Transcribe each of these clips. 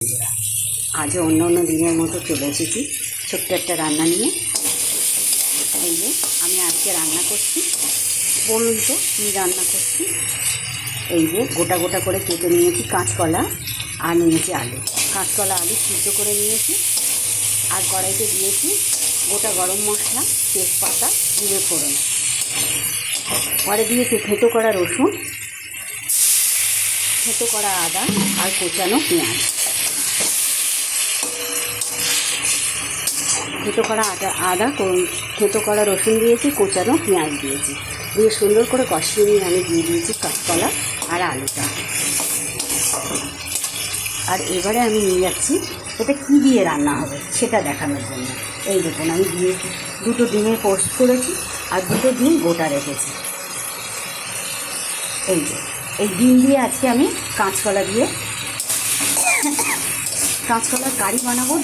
বন্ধুরা, আজও অন্য অন্য দিনের মতো চলে এসেছি ছোট্ট একটা রান্না নিয়ে। এই যে আমি আজকে রান্না করছি, বলুন তো কী রান্না করছি। এই যে গোটা গোটা করে কেটে নিয়েছি কাঁচকলা আর নিয়েছি আলু। কাঁচকলা আলু সিদ্ধ করে নিয়েছি আর কড়াইতে দিয়েছি গোটা গরম মশলা, তেজপাতা, জিরে ফোড়ন। পরে দিয়েছি থেঁতো করা রসুন, থেঁতো করা আদা আর কোচানো পেঁয়াজ। থেঁতো করা আদা থেঁতো করা রসুন দিয়েছি, কোচানো পেঁয়াজ দিয়েছি, দিয়ে সুন্দর করে কষিয়ে নিয়ে আমি দিয়ে দিয়েছি কাঁচকলা আর আলুটা। আর এবারে আমি নিয়ে যাচ্ছি এটা কী দিয়ে রান্না হবে সেটা দেখানোর জন্য। এই দেখুন, আমি দুটো ডিমের পোস্ট করেছি আর দুটো ডিম গোটা রেখেছি। এই যে এই ডিম দিয়ে আজকে আমি কাঁচকলার কারি বানাবো।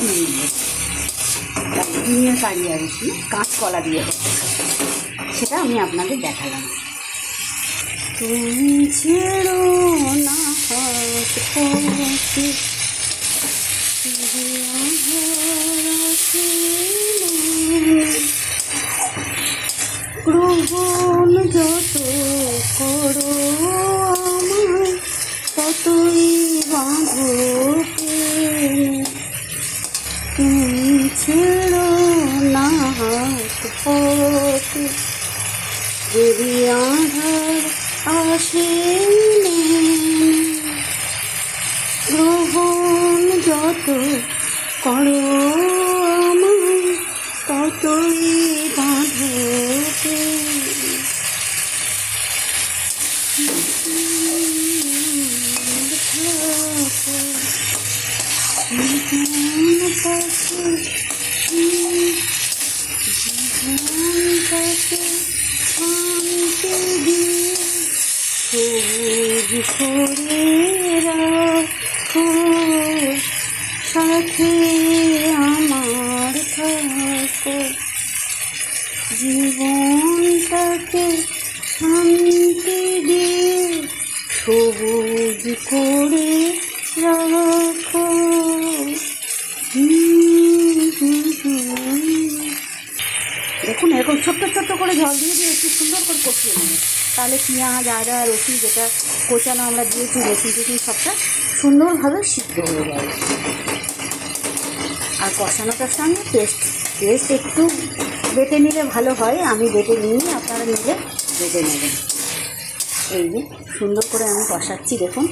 ডিমের কারি আর কি কাঁচকলা দিয়ে হচ্ছে, সেটা আমি আপনাদের দেখালাম। তুমি ছেড়ো না গ্রহণ যত করো আমায় ততই বাঁধো তুমি ছেড়ো না পথে যদি আধার আসে গ্রহণ যত করো আমায় ততই বাঁধো করে রাখো সাথে আমার থাকো জীবনটাকে শান্তি দিয়ে সবুজ করে রাখো। দেখুন, এরকম ছোট্ট ছোট্ট করে জল দিয়ে দিয়ে একটু সুন্দর করে কষিয়ে নেবে, তাহলে পেঁয়াজ, আদা, রসুন যেটা কোচানো আমরা দিয়েছি, রসুন টসুন সবটা সুন্দরভাবে সিদ্ধ হয়ে যাবে। আর কষানোটার সঙ্গে পেস্ট একটু বেটে নিলে ভালো হয়, আমি বেটে নিয়ে আপনারা নিজে বেটে নেবেন। এই যে সুন্দর করে আমি কষাচ্ছি, দেখুন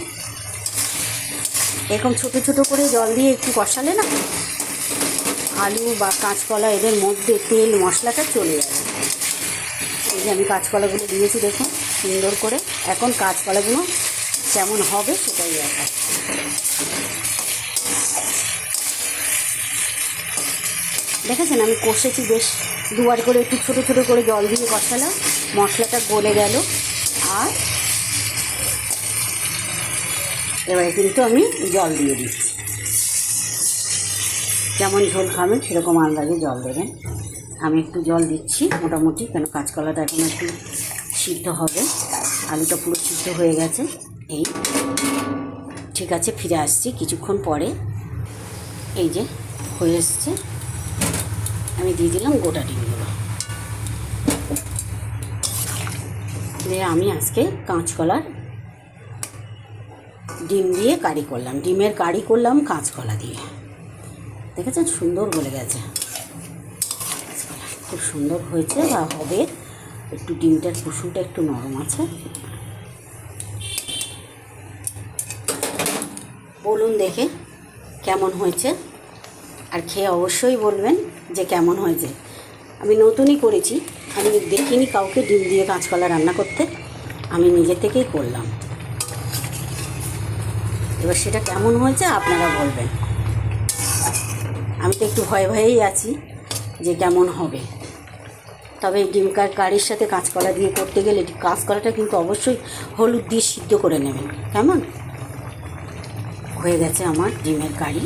এরকম ছোটো ছোটো করে জল দিয়ে একটু কষালে না আলু বা কাঁচকলা এদের মধ্যে তেল মশলাটা চলে যাবে। এই যে আমি কাঁচকলাগুলো দিয়েছি, দেখুন সুন্দর করে। এখন কাঁচকলাগুলো কেমন হবে সেটাই দেখা। দেখেছেন আমি কষেছি বেশ, দুবার করে একটু ছোটো ছোটো করে জল দিয়ে কষালাম, মশলাটা গলে গেল। আর এবারে কিন্তু আমি জল দিয়ে দিচ্ছি, যেমন ঝোল খাবেন সেরকম আন্দাজে জল দেবেন। আমি একটু জল দিচ্ছি মোটামুটি, কেন কাঁচকলাটা এখন একটু সিদ্ধ হবে, আলুটা পুরো সিদ্ধ হয়ে গেছে। এই ঠিক আছে, ফিরে আসছি কিছুক্ষণ পরে। এই যে হয়ে এসছে, আমি দিয়ে দিলাম গোটা ডিমগুলো। দিয়ে আমি আজকে কাঁচকলার ডিম দিয়ে কারি করলাম, ডিমের কারি করলাম কাঁচকলা দিয়ে। দেখেছেন সুন্দর গলে গেছে, কাঁচকলা খুব সুন্দর হয়েছে বা হবে। একটু ডিমটার কুসুমটা একটু নরম আছে। বলুন দেখে কেমন হয়েছে, আর খেয়ে অবশ্যই বলবেন যে কেমন হয়েছে। আমি নতুনই করেছি, আমি দেখিনি কাউকে ডিম দিয়ে কাঁচকলা রান্না করতে, আমি নিজে থেকেই করলাম। এবার সেটা কেমন হয়েছে আপনারা বলবেন। আমি তো একটু ভয়েই আছি যে কেমন হবে। তবে ডিম কারির সাথে কাঁচকলা দিয়ে করতে গেলে কাঁচকলাটা কিন্তু অবশ্যই হলুদ দিয়ে সিদ্ধ করে নেবেন। কেমন হয়ে গেছে আমার ডিমের কারি।